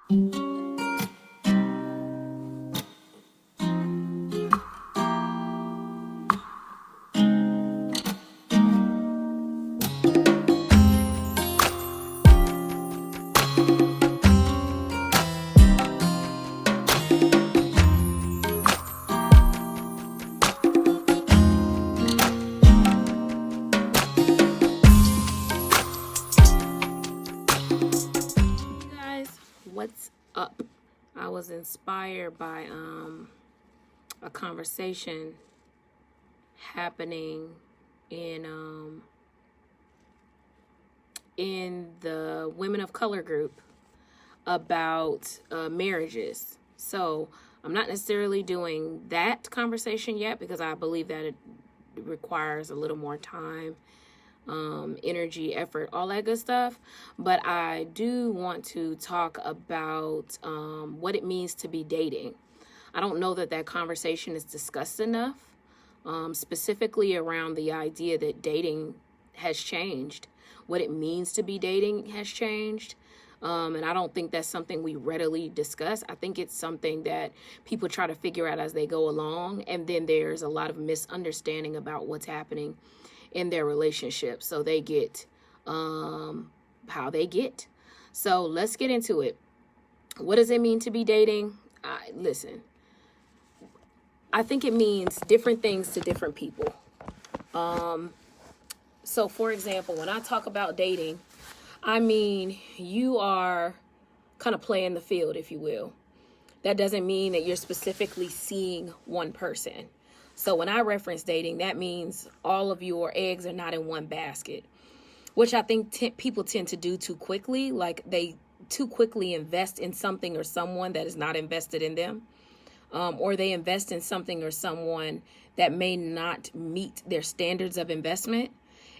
Guys, what's up? I was inspired by a conversation happening in in the women of color group about marriages. So I'm not necessarily doing that conversation yet because I believe that it requires a little more time, energy, effort, all that good stuff. But I do want to talk about what it means to be dating. I don't know that that conversation is discussed enough, specifically around the idea that dating has changed. What it means to be dating has changed. And I don't think that's something we readily discuss. I think it's something that people try to figure out as they go along. And then there's a lot of misunderstanding about what's happening in their relationship. So they get how they get. So let's get into it. What does it mean to be dating? Listen, I think it means different things to different people. So for example, when I talk about dating, I mean, you are kind of playing the field, if you will. That doesn't mean that you're specifically seeing one person. So when I reference dating, that means all of your eggs are not in one basket, which I think people tend to do too quickly. Like they too quickly invest in something or someone that is not invested in them. Or they invest in something or someone that may not meet their standards of investment.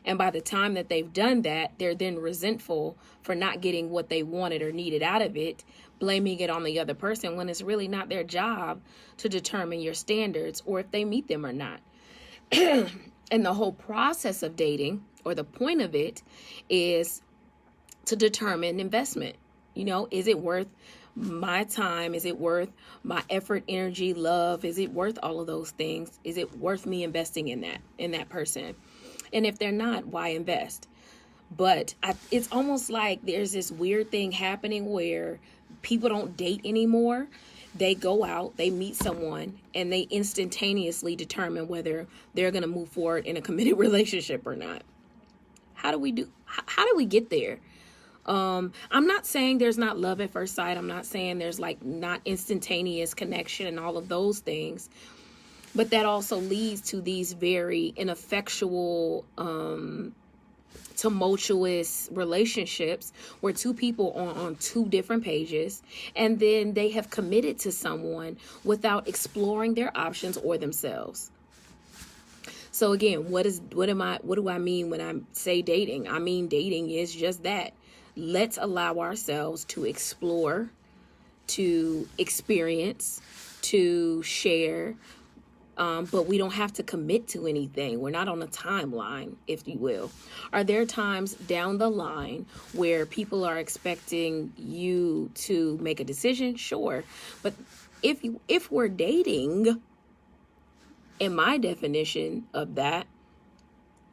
And by the time that they've done that, they're then resentful for not getting what they wanted or needed out of it, blaming it on the other person when it's really not their job to determine your standards or if they meet them or not. And the whole process of dating, or the point of it, is to determine investment. You know, is it worth my time? Is it worth my effort, energy, love? Is it worth all of those things? Is it worth me investing in that person? And if they're not, why invest? But it's almost like there's this weird thing happening where people don't date anymore. They go out, they meet someone, and they instantaneously determine whether they're going to move forward in a committed relationship or not. How do we get there? I'm not saying there's not love at first sight. I'm not saying there's like not instantaneous connection and all of those things. But that also leads to these very ineffectual, tumultuous relationships where two people are on two different pages, and then they have committed to someone without exploring their options or themselves. So again, what do I mean when I say dating? I mean, dating is just that. Let's allow ourselves to explore, to experience, to share. But we don't have to commit to anything. We're not on a timeline, if you will. Are there times down the line where people are expecting you to make a decision? Sure. But if we're dating, in my definition of that,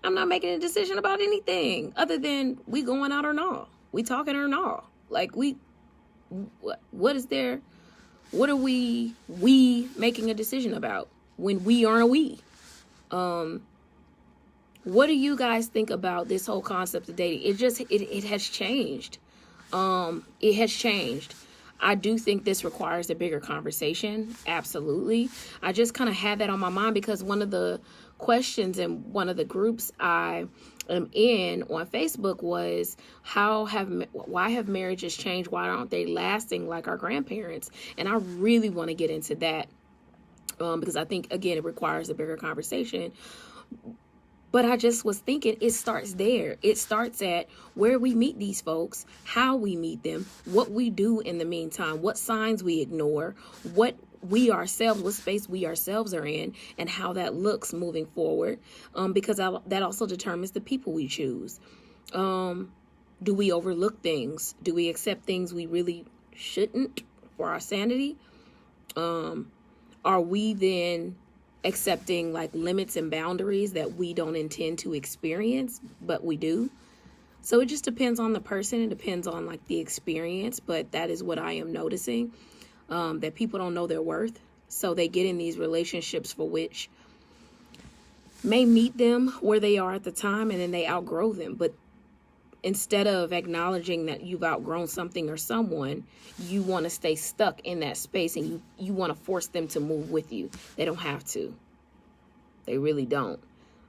I'm not making a decision about anything other than we going out or not. We talking or not. Like what is there? What are we making a decision about? When we aren't a we. What do you guys think about this whole concept of dating? It has changed. It has changed. I do think this requires a bigger conversation. Absolutely. I just kind of had that on my mind because one of the questions in one of the groups I am in on Facebook was why have marriages changed? Why aren't they lasting like our grandparents? And I really want to get into that. Because I think, again, it requires a bigger conversation. But I just was thinking it starts there. It starts at where we meet these folks, how we meet them, what we do in the meantime, what signs we ignore, what space we ourselves are in, and how that looks moving forward. Because that also determines the people we choose. Do we overlook things? Do we accept things we really shouldn't, for our sanity, are we then accepting like limits and boundaries that we don't intend to experience, but we do? So it just depends on the person. It depends on like the experience, but that is what I am noticing, that people don't know their worth. So they get in these relationships for which may meet them where they are at the time, and then they outgrow them. But instead of acknowledging that you've outgrown something or someone, you want to stay stuck in that space, and you want to force them to move with you. They don't have to. They really don't.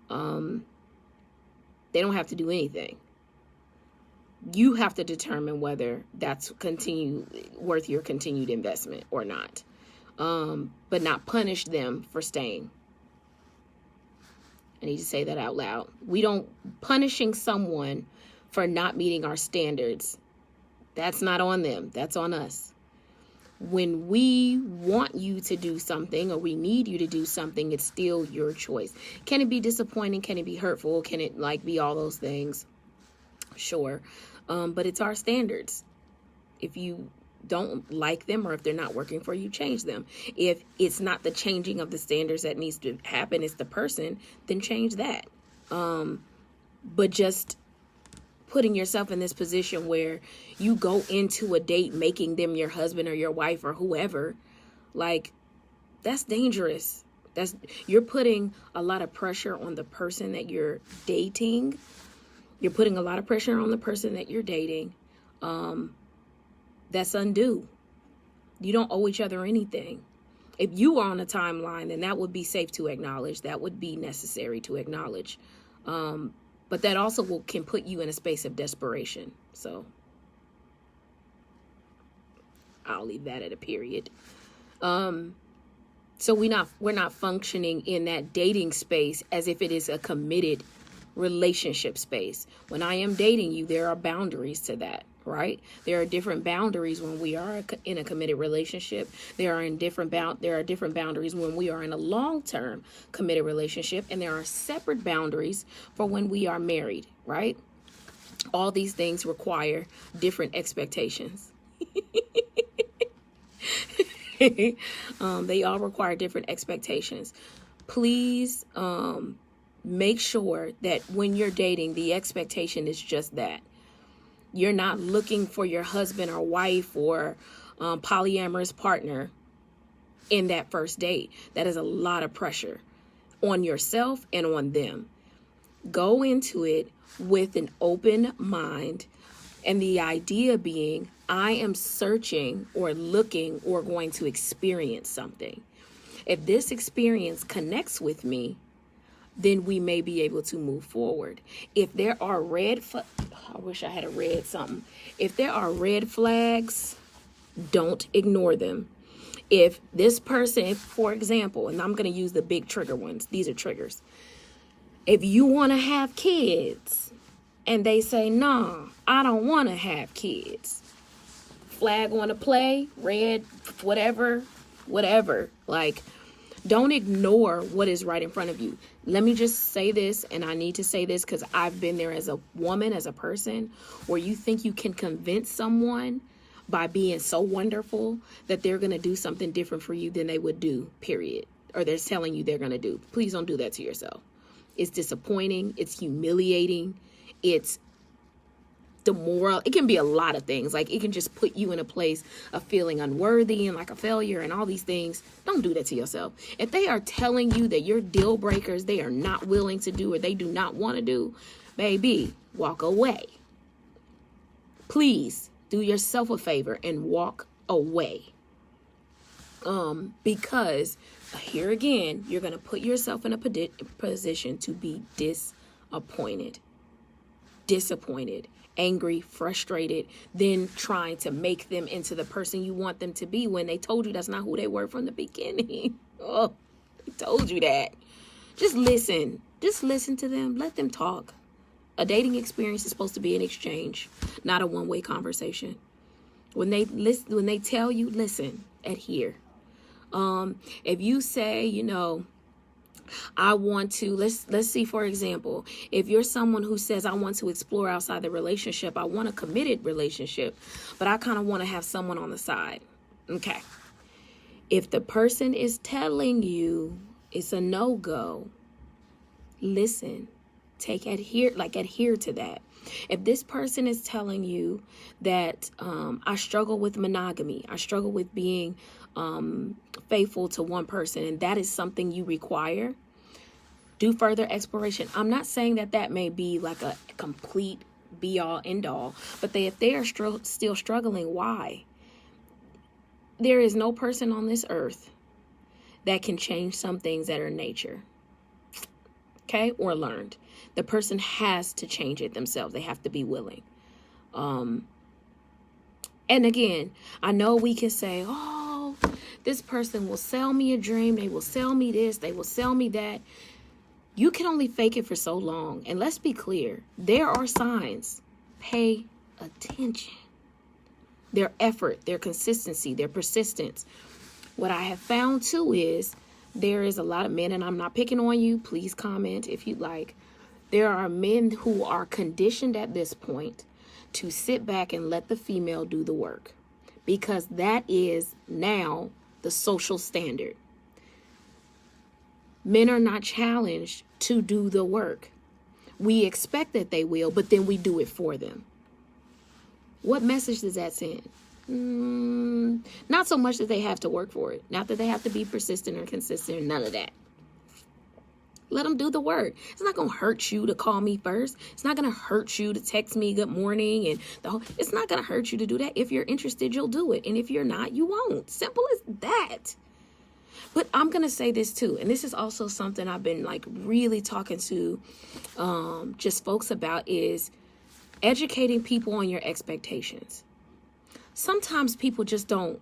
They don't have to do anything. You have to determine whether that's worth your continued investment or not. But not punish them for staying. I need to say that out loud. Punishing someone for not meeting our standards, that's not on them. That's on us. When we want you to do something or we need you to do something, it's still your choice. Can it be disappointing? Can it be hurtful? Can it like be all those things? Sure. But it's our standards. If you don't like them, or if they're not working for you, change them. If it's not the changing of the standards that needs to happen, it's the person, then change that. But just putting yourself in this position where you go into a date making them your husband or your wife or whoever, like, that's dangerous. You're putting a lot of pressure on the person that you're dating. You're putting a lot of pressure on the person that you're dating. That's undue. You don't owe each other anything. If you are on a timeline, then that would be safe to acknowledge. That would be necessary to acknowledge. But that also can put you in a space of desperation. So I'll leave that at a period. So we're not functioning in that dating space as if it is a committed relationship space. When I am dating you, there are boundaries to that, right? There are different boundaries when we are in a committed relationship. There are different boundaries when we are in a long-term committed relationship, and there are separate boundaries for when we are married, right? All these things require different expectations. They all require different expectations. Please, make sure that when you're dating, the expectation is just that. You're not looking for your husband or wife or polyamorous partner in that first date. That is a lot of pressure on yourself and on them. Go into it with an open mind, and the idea being, I am searching or looking or going to experience something. If this experience connects with me, then we may be able to move forward. If there are I wish I had read something. If there are red flags, don't ignore them. If this person, for example, and I'm going to use the big trigger ones. These are triggers. If you want to have kids and they say, nah, I don't want to have kids. Flag on the play, red, whatever. Like, don't ignore what is right in front of you. Let me just say this, and I need to say this because I've been there as a woman, as a person, where you think you can convince someone by being so wonderful that they're going to do something different for you than they would do, period. Or they're telling you they're going to do. Please don't do that to yourself. It's disappointing. It's humiliating. It's demoralizing. It can be a lot of things. Like, it can just put you in a place of feeling unworthy and like a failure and all these things. Don't do that to yourself. If they are telling you that your deal breakers they are not willing to do or they do not want to do, baby, walk away. Please do yourself a favor and walk away. Because here again, you're going to put yourself in a position to be disappointed, angry, frustrated, then trying to make them into the person you want them to be when they told you that's not who they were from the beginning. Oh, they told you that. Just listen to them. Let them talk. A dating experience is supposed to be an exchange, not a one-way conversation. When they tell you, listen, adhere. If you say, I want to, let's see, for example, if you're someone who says, I want to explore outside the relationship, I want a committed relationship, but I kind of want to have someone on the side. Okay. If the person is telling you it's a no-go, listen, adhere to that. If this person is telling you that I struggle with monogamy, I struggle with being faithful to one person, and that is something you require, do further exploration. I'm not saying that may be like a complete be all end all, but if they are still struggling, why? There is no person on this earth that can change some things that are nature, okay, or learned. The person has to change it themselves. They have to be willing. And again, I know we can say, oh, this person will sell me a dream. They will sell me this. They will sell me that. You can only fake it for so long. And let's be clear. There are signs. Pay attention. Their effort, their consistency, their persistence. What I have found too is there is a lot of men, and I'm not picking on you. Please comment if you'd like. There are men who are conditioned at this point to sit back and let the female do the work, because that is now the social standard. Men are not challenged to do the work. We expect that they will, but then we do it for them. What message does that send? Not so much that they have to work for it. Not that they have to be persistent or consistent, none of that. Let them do the work. It's not going to hurt you to call me first. It's not going to hurt you to text me good morning. And it's not going to hurt you to do that. If you're interested, you'll do it. And if you're not, you won't. Simple as that. But I'm going to say this too. And this is also something I've been like really talking to just folks about, is educating people on your expectations. Sometimes people just don't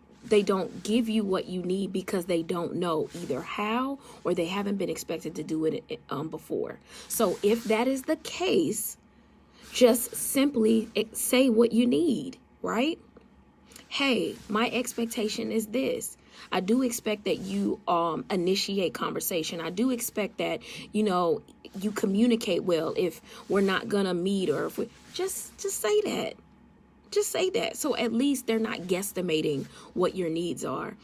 give you what you need because they don't know either how, or they haven't been expected to do it before. So if that is the case, just simply say what you need, right? Hey, my expectation is this. I do expect that you initiate conversation. I do expect that, you communicate well if we're not going to meet, or if we just say that. Just say that. So at least they're not guesstimating what your needs are.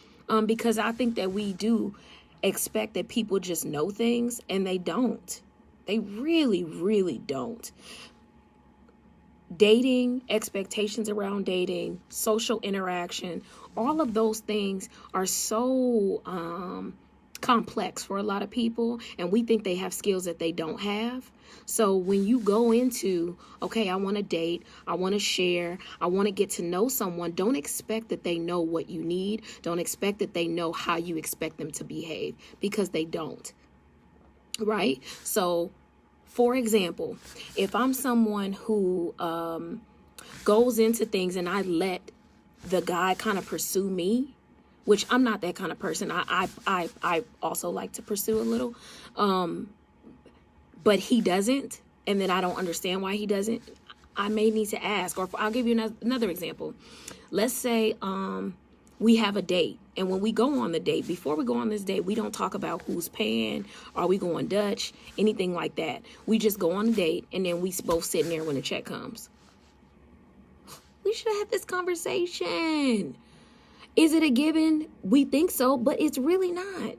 Because I think that we do expect that people just know things, and they don't. They really, really don't. Dating, expectations around dating, social interaction, all of those things are so complex for a lot of people, and we think they have skills that they don't have. So when you go into, okay, I want to date, I want to share, I want to get to know someone, don't expect that they know what you need. Don't expect that they know how you expect them to behave, because they don't. Right? So, for example, if I'm someone who goes into things and I let the guy kind of pursue me, which I'm not that kind of person. I also like to pursue a little, but he doesn't, and then I don't understand why he doesn't. I may need to ask, or I'll give you another example. Let's say we have a date, and when we go on the date, before we go on this date, we don't talk about who's paying, are we going Dutch, anything like that. We just go on a date, and then we both sitting there when the check comes. We should have had this conversation. Is it a given? We think so, but it's really not.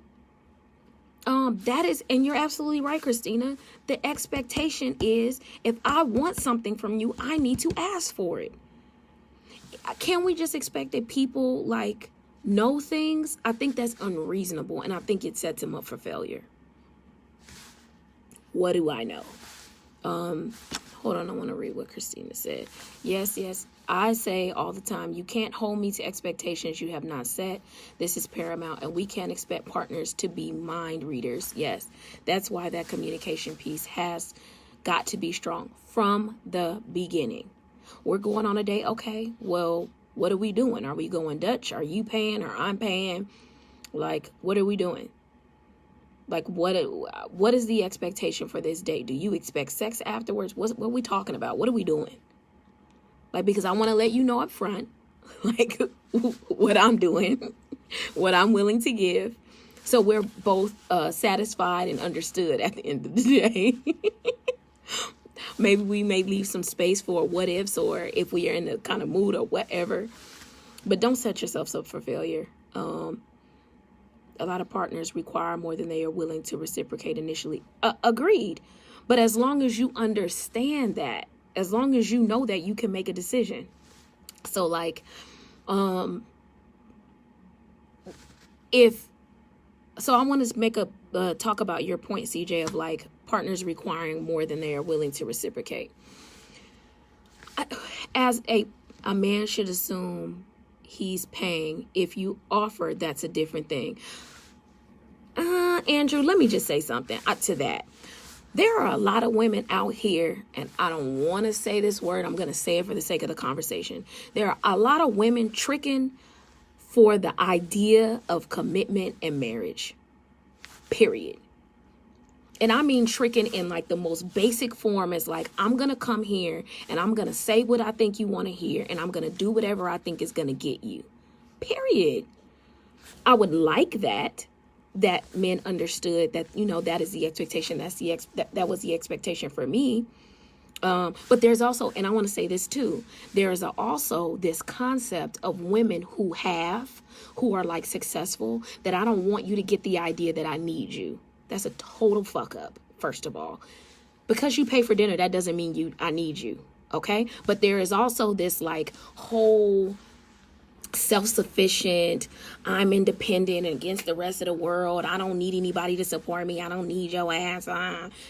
That is, and you're absolutely right, Christina. The expectation is, if I want something from you, I need to ask for it. Can we just expect that people know things? I think that's unreasonable, and I think it sets them up for failure. What do I know? Hold on, I want to read what Christina said. Yes. I say all the time, you can't hold me to expectations you have not set. This is paramount, and we can't expect partners to be mind readers. Yes, that's why that communication piece has got to be strong from the beginning. We're going on a date. Okay, well, what are we doing? Are we going Dutch? Are you paying or I'm paying? What are we doing? What is the expectation for this date? Do you expect sex afterwards? What are we talking about? What are we doing? Because I want to let you know up front, what I'm doing, what I'm willing to give. So we're both satisfied and understood at the end of the day. Maybe we may leave some space for what ifs, or if we are in the kind of mood or whatever. But don't set yourselves up for failure. A lot of partners require more than they are willing to reciprocate initially. Agreed. But as long as you understand that, as long as you know that, you can make a decision. So like, so I want to make a talk about your point, CJ, of like partners requiring more than they are willing to reciprocate. As a man should assume he's paying. If you offer, that's a different thing. Andrew, let me just say something to that. There are a lot of women out here, and I don't want to say this word. I'm going to say it for the sake of the conversation. There are a lot of women tricking for the idea of commitment and marriage, period. And I mean tricking in like the most basic form is like, I'm going to come here and I'm going to say what I think you want to hear, and I'm going to do whatever I think is going to get you, period. I would like that men understood that, you know, that is the expectation. That was the expectation for me. But there's also, and I want to say this too, there's also this concept of women who are like successful, that I don't want you to get the idea that I need you. That's a total fuck up, first of all. Because you pay for dinner, that doesn't mean I need you, okay? But there is also this like whole self-sufficient, I'm independent and against the rest of the world, I don't need anybody to support me, I don't need your ass.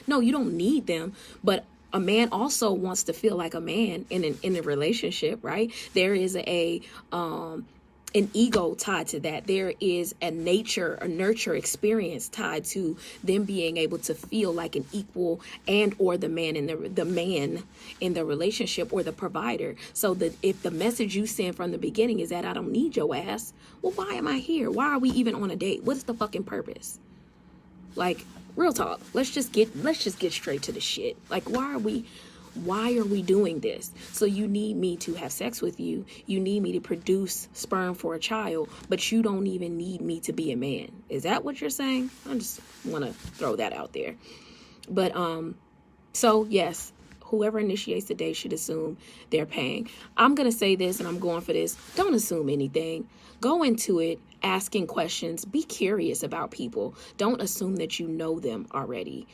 No, you don't need them, but a man also wants to feel like a man in a relationship, right? There is an ego tied to that. There is a nurture experience tied to them being able to feel like an equal and or the man in the relationship, or the provider. So that if the message you send from the beginning is that I don't need your ass, well, why am I here? Why are we even on a date? What is the fucking purpose? Like, real talk. Let's just get straight to the shit. Like, why are we doing this? So you need me to have sex with you. You need me to produce sperm for a child, but you don't even need me to be a man. Is that what you're saying? I just want to throw that out there. But, so yes, whoever initiates the date should assume they're paying. I'm going to say this, and I'm going for this. Don't assume anything. Go into it asking questions. Be curious about people. Don't assume that you know them already.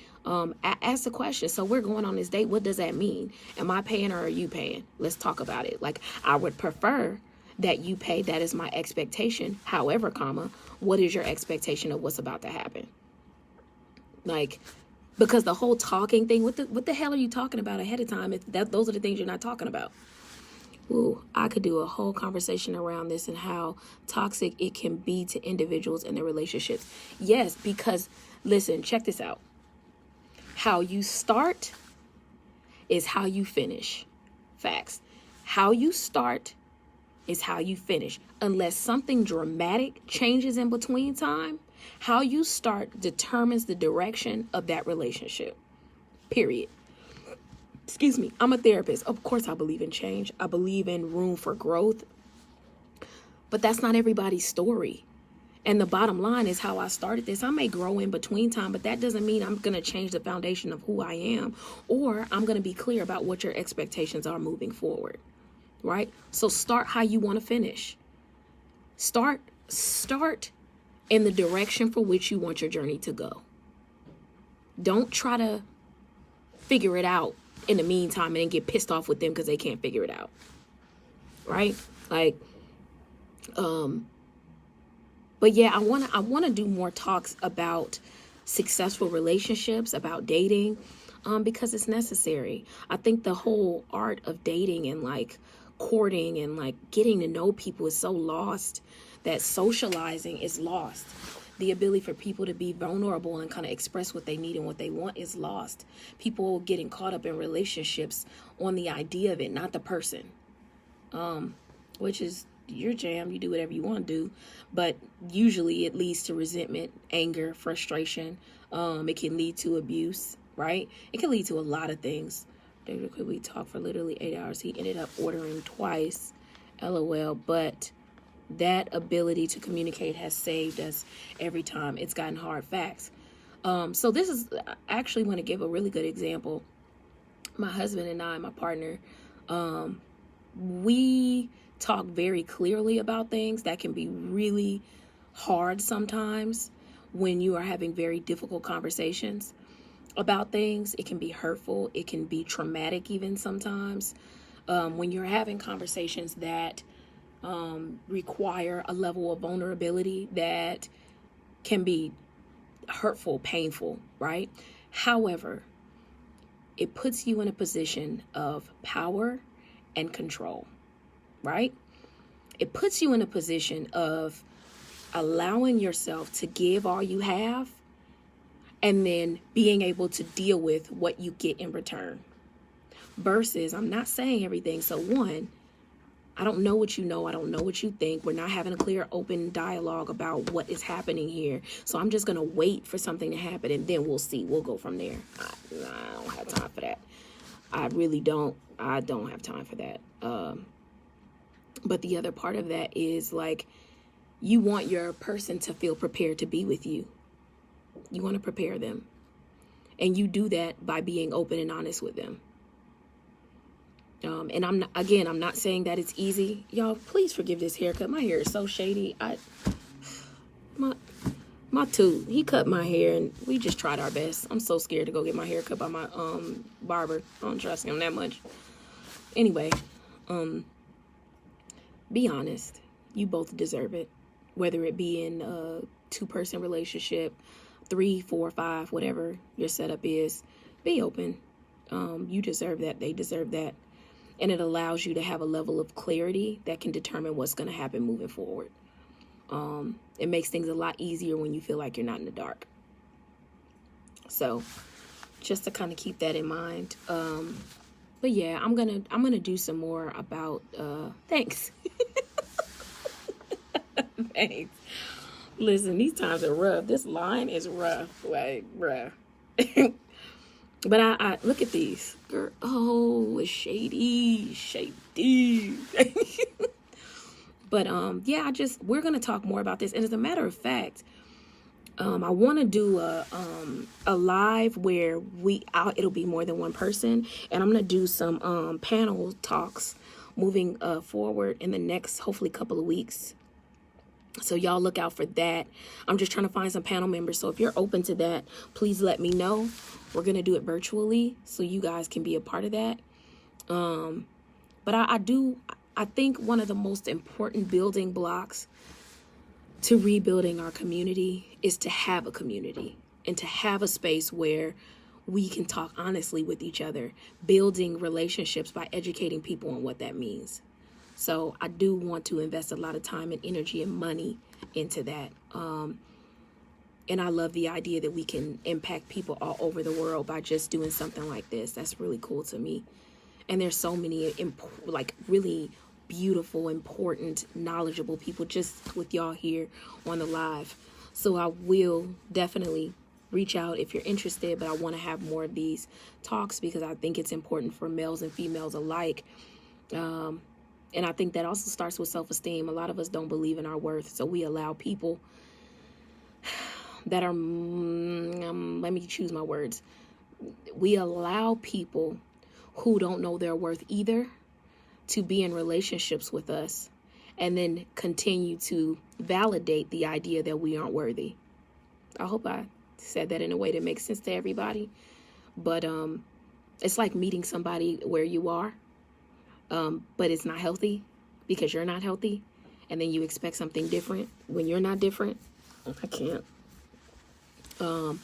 Ask the question. So we're going on this date. What does that mean? Am I paying or are you paying? Let's talk about it. Like, I would prefer that you pay. That is my expectation. However, what is your expectation of what's about to happen? Like, because the whole talking thing, what the hell are you talking about ahead of time? Those are the things you're not talking about. Ooh, I could do a whole conversation around this and how toxic it can be to individuals in their relationships. Yes, because listen, check this out. How you start is how you finish. Facts. How you start is how you finish. Unless something dramatic changes in between time, how you start determines the direction of that relationship. Period. Excuse me, I'm a therapist. Of course, I believe in change. I believe in room for growth. But that's not everybody's story. And the bottom line is how I started this. I may grow in between time, but that doesn't mean I'm going to change the foundation of who I am, or I'm going to be clear about what your expectations are moving forward, right? So start how you want to finish. Start in the direction for which you want your journey to go. Don't try to figure it out in the meantime and then get pissed off with them because they can't figure it out, right? Like, but yeah, I want to do more talks about successful relationships, about dating, because it's necessary. I think the whole art of dating and like courting and like getting to know people is so lost, that socializing is lost. The ability for people to be vulnerable and kind of express what they need and what they want is lost. People getting caught up in relationships on the idea of it, not the person, which is your jam. You do whatever you want to do, but usually it leads to resentment, anger, frustration. It can lead to abuse, right? It can lead to a lot of things. We talked for literally 8 hours. He ended up ordering twice, LOL, but That ability to communicate has saved us every time it's gotten hard. Facts. So this is, I actually want to give a really good example. My husband and I, my partner, we talk very clearly about things that can be really hard sometimes when you are having very difficult conversations about things. It can be hurtful. It can be traumatic even sometimes. When you're having conversations that require a level of vulnerability that can be hurtful, painful, right? However, it puts you in a position of power and control, right? It puts you in a position of allowing yourself to give all you have and then being able to deal with what you get in return. Versus, I'm not saying everything. So one, I don't know what you know. I don't know what you think. We're not having a clear, open dialogue about what is happening here. So I'm just going to wait for something to happen and then we'll see. We'll go from there. I don't have time for that. I really don't. I don't have time for that. But the other part of that is like, you want your person to feel prepared to be with you. You want to prepare them. And you do that by being open and honest with them. And I'm not saying that it's easy. Y'all, please forgive this haircut. My hair is so shady. My tooth, he cut my hair and we just tried our best. I'm so scared to go get my hair cut by my barber. I don't trust him that much. Anyway, be honest. You both deserve it. Whether it be in a 2-person relationship, 3, 4, 5, whatever your setup is, be open. You deserve that. They deserve that. And it allows you to have a level of clarity that can determine what's going to happen moving forward. It makes things a lot easier when you feel like you're not in the dark. So just to kind of keep that in mind. But yeah, I'm gonna do some more about thanks. Thanks. Listen, these times are rough. This line is rough. Like, bruh. But I look at these. Girl, oh, it's shady. But yeah, we're gonna talk more about this. And as a matter of fact, I want to do a live where it'll be more than one person, and I'm gonna do some panel talks moving forward in the next hopefully couple of weeks. So y'all look out for that. I'm just trying to find some panel members. So if you're open to that, please let me know. We're going to do it virtually so you guys can be a part of that. But I think one of the most important building blocks to rebuilding our community is to have a community and to have a space where we can talk honestly with each other, building relationships by educating people on what that means. So I do want to invest a lot of time and energy and money into that. And I love the idea that we can impact people all over the world by just doing something like this. That's really cool to me. And there's so many really beautiful, important, knowledgeable people just with y'all here on the live. So I will definitely reach out if you're interested, but I want to have more of these talks because I think it's important for males and females alike. And I think that also starts with self-esteem. A lot of us don't believe in our worth, so we allow people that are, let me choose my words. We allow people who don't know their worth either to be in relationships with us and then continue to validate the idea that we aren't worthy. I hope I said that in a way that makes sense to everybody. But it's like meeting somebody where you are, but it's not healthy because you're not healthy. And then you expect something different when you're not different. I can't. And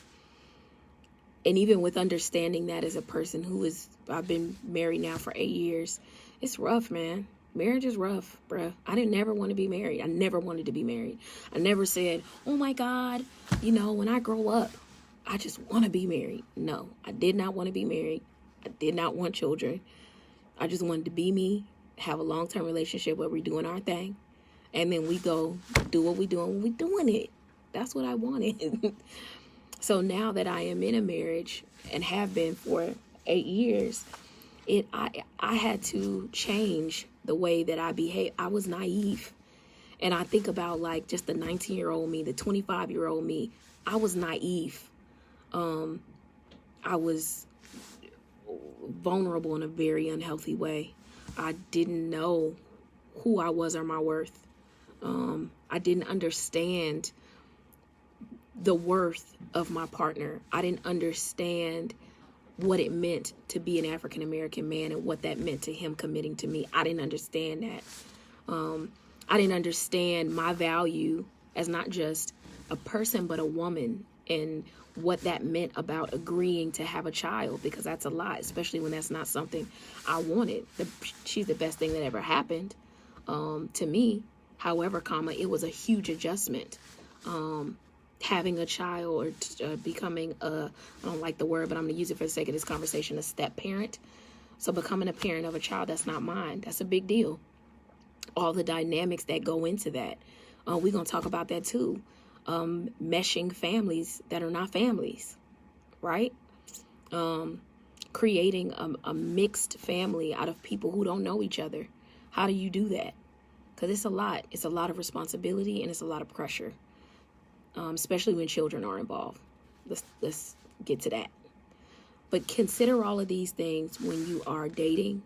even with understanding that as a person I've been married now for 8 years, it's rough, man. Marriage is rough, bruh. I didn't never want to be married. I never wanted to be married. I never said, oh my God, when I grow up, I just want to be married. No, I did not want to be married. I did not want children. I just wanted to be me, have a long-term relationship where we're doing our thing. And then we go do what we're doing when we're doing it. That's what I wanted. So now that I am in a marriage and have been for 8 years, I had to change the way that I behave. I was naive And I think about like just the 19-year-old me, the 25-year-old me. I was naive. I was vulnerable in a very unhealthy way. I didn't know who I was or my worth. I didn't understand the worth of my partner. I didn't understand what it meant to be an African American man and what that meant to him committing to me. I didn't understand that. I didn't understand my value as not just a person, but a woman, and what that meant about agreeing to have a child, because that's a lot, especially when that's not something I wanted. She's the best thing that ever happened to me. However, it was a huge adjustment. Having a child or becoming I don't like the word, but I'm going to use it for the sake of this conversation, a step parent. So becoming a parent of a child that's not mine, that's a big deal. All the dynamics that go into that. We're going to talk about that too. Meshing families that are not families, right? Creating a mixed family out of people who don't know each other. How do you do that? Because it's a lot. It's a lot of responsibility and it's a lot of pressure, especially when children are involved. Let's get to that. But consider all of these things when you are dating,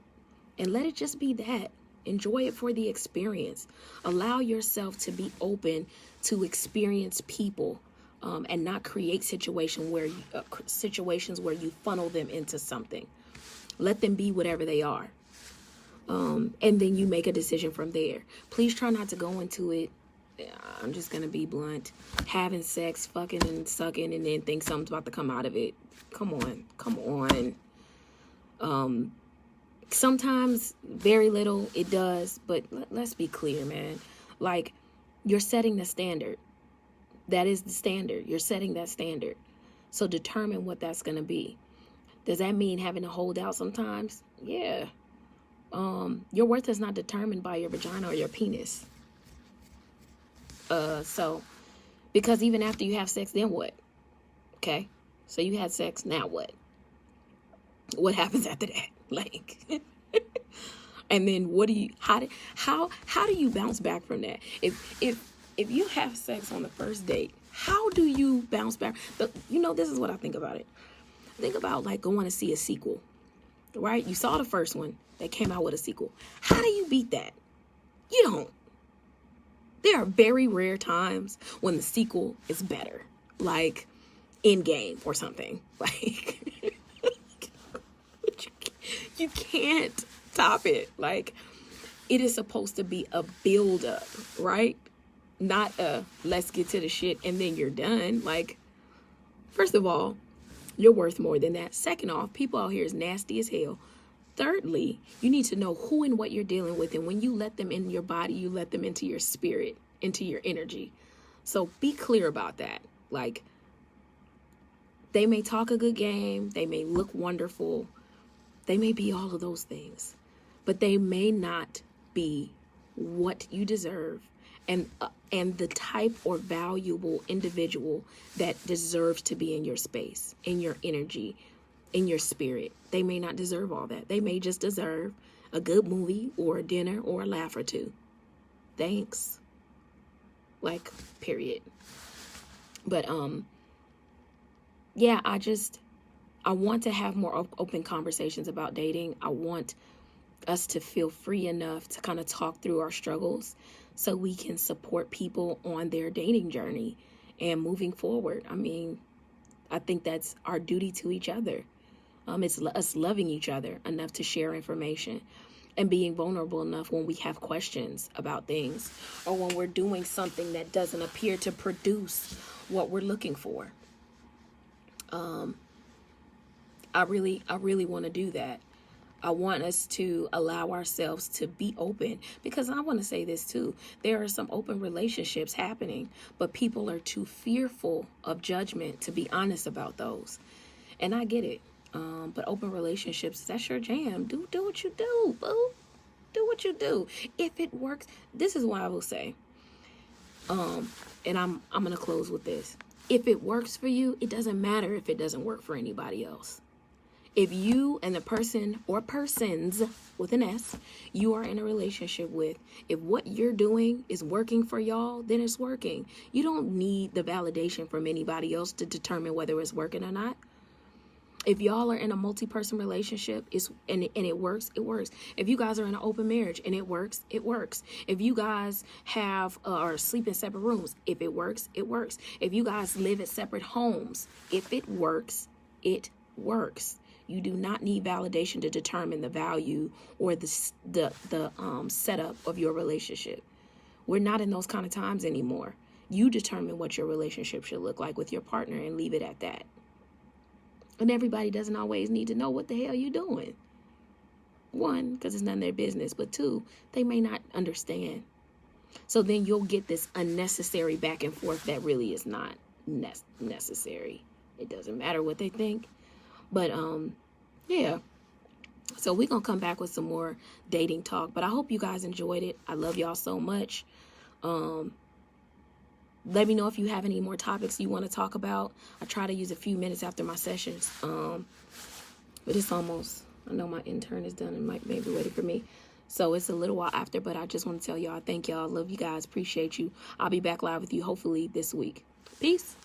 and let it just be that. Enjoy it for the experience. Allow yourself to be open to experience people, and not create situations where you funnel them into something. Let them be whatever they are. And then you make a decision from there. Please try not to go into it, I'm just going to be blunt, having sex, fucking and sucking, and then think something's about to come out of it. Come on. Sometimes very little it does, but let's be clear, man. Like, you're setting the standard. That is the standard. You're setting that standard. So determine what that's going to be. Does that mean having to hold out sometimes? Yeah. Your worth is not determined by your vagina or your penis. So, because even after you have sex, then what? Okay. So you had sex, now what? What happens after that? Like, and then how do you bounce back from that? If you have sex on the first date, how do you bounce back? But this is what I think about it. Think about like going to see a sequel, right? You saw the first one, they came out with a sequel. How do you beat that? You don't. There are very rare times when the sequel is better, like Endgame or something. Like, you can't top it. Like, it is supposed to be a build-up, right? Not a let's get to the shit and then you're done. Like, first of all, you're worth more than that. Second off, people out here is nasty as hell. Thirdly, you need to know who and what you're dealing with. And when you let them in your body, you let them into your spirit, into your energy. So be clear about that. Like, they may talk a good game. They may look wonderful. They may be all of those things. But they may not be what you deserve and the type or valuable individual that deserves to be in your space, in your energy, in your spirit. They may not deserve all that. They may just deserve a good movie or a dinner or a laugh or two. Thanks. Like, period. But, yeah, I want to have more open conversations about dating. I want us to feel free enough to kind of talk through our struggles so we can support people on their dating journey and moving forward. I mean, I think that's our duty to each other. It's us loving each other enough to share information and being vulnerable enough when we have questions about things or when we're doing something that doesn't appear to produce what we're looking for. I really want to do that. I want us to allow ourselves to be open, because I want to say this too. There are some open relationships happening, but people are too fearful of judgment to be honest about those. And I get it. But open relationships, that's your jam. Do what you do, boo. Do what you do. If it works, this is what I will say. And I'm going to close with this. If it works for you, it doesn't matter if it doesn't work for anybody else. If you and the person or persons with an S you are in a relationship with, if what you're doing is working for y'all, then it's working. You don't need the validation from anybody else to determine whether it's working or not. If y'all are in a multi-person relationship, and it works, it works. If you guys are in an open marriage and it works, it works. If you guys have or sleep in separate rooms, if it works, it works. If you guys live at separate homes, if it works, it works. You do not need validation to determine the value or the setup of your relationship. We're not in those kind of times anymore. You determine what your relationship should look like with your partner and leave it at that. And everybody doesn't always need to know what the hell you're doing. One, because it's none of their business. But two, they may not understand. So then you'll get this unnecessary back and forth that really is not necessary. It doesn't matter what they think. But, yeah. So we're going to come back with some more dating talk. But I hope you guys enjoyed it. I love y'all so much. Let me know if you have any more topics you want to talk about. I try to use a few minutes after my sessions. But it's almost, I know my intern is done and might maybe waiting for me. So it's a little while after, but I just want to tell y'all, thank y'all. Love you guys. Appreciate you. I'll be back live with you hopefully this week. Peace.